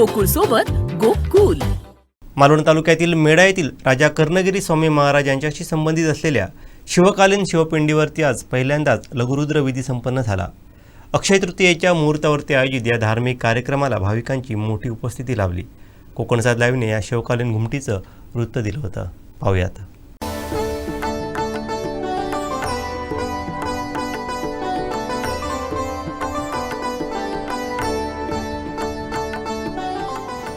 गोकुळ सोबत गोकुल। मालवण तालुक्यातील मेढा येथील राजा कर्णगिरी स्वामी महाराज यांच्याशी संबंधित असलेल्या शिवकालीन शिवपिंडीवरती आज पहिल्यांदाच लघुरुद्र विधी संपन्न झाला। अक्षय तृतीयेच्या मुहूर्तावरती आयोजित या धार्मिक कार्यक्रमाला भाविकांची मोठी उपस्थिती लाभली। कोकणसाद लाईव्हने या शिवकालीन घुमटीचं वृत्त दिलं होतं, पाहूयात।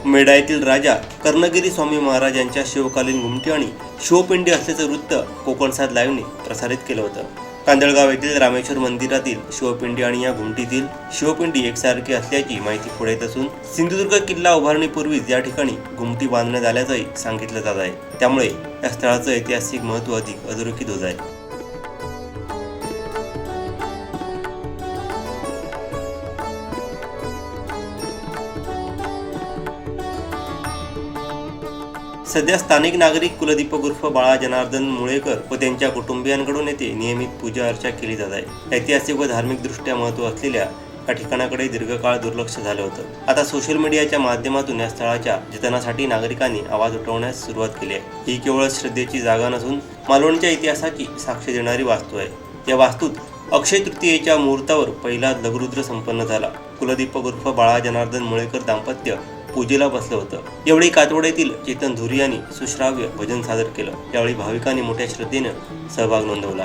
मेढा येथील राजा कर्णगिरी स्वामी महाराज यांच्या शिवकालीन घुमटी आणि शिवपिंडी असल्याचं वृत्त कोकणसाद लाईव्हने प्रसारित केलं होतं। कांदळगाव येथील रामेश्वर मंदिरातील शिवपिंडी आणि या घुमटीतील शिवपिंडी एकसारखी असल्याची माहिती पुढे येत असून सिंधुदुर्ग किल्ला उभारणीपूर्वीच या ठिकाणी घुमटी बांधण्यात आल्याचंही सांगितलं जात आहे। त्यामुळे या स्थळाचं ऐतिहासिक महत्त्व अधिक अधोरेखित होत आहे। सध्या स्थानिक नागरिक कुलदीपक उर्फ बाळा जनार्दन मुळेकर व त्यांच्या कुटुंबियांकडून येथे नियमित पूजा अर्चा केली जात आहे। ऐतिहासिक व धार्मिक दृष्ट्या महत्त्व असलेल्या या ठिकाणाकडे दीर्घकाळ दुर्लक्ष झालं होतं। आता सोशल मीडियाच्या माध्यमातून या स्थळाच्या जतनासाठी नागरिकांनी आवाज उठवण्यास सुरुवात केली आहे। ही केवळ श्रद्धेची जागा नसून मालवणच्या इतिहासाची साक्ष देणारी वास्तू आहे। या वास्तूत अक्षय तृतीयेच्या मुहूर्तावर पहिला लघुरुद्र संपन्न झाला। कुलदीपक उर्फ बाळा जनार्दन मुळेकर दाम्पत्य पूजेला बसलं होतं। यावेळी कातवड येथील चेतन धुरी यांनी सुश्राव्य भजन सादर केलं। यावेळी भाविकांनी मोठ्या श्रद्धेनं सहभाग नोंदवला।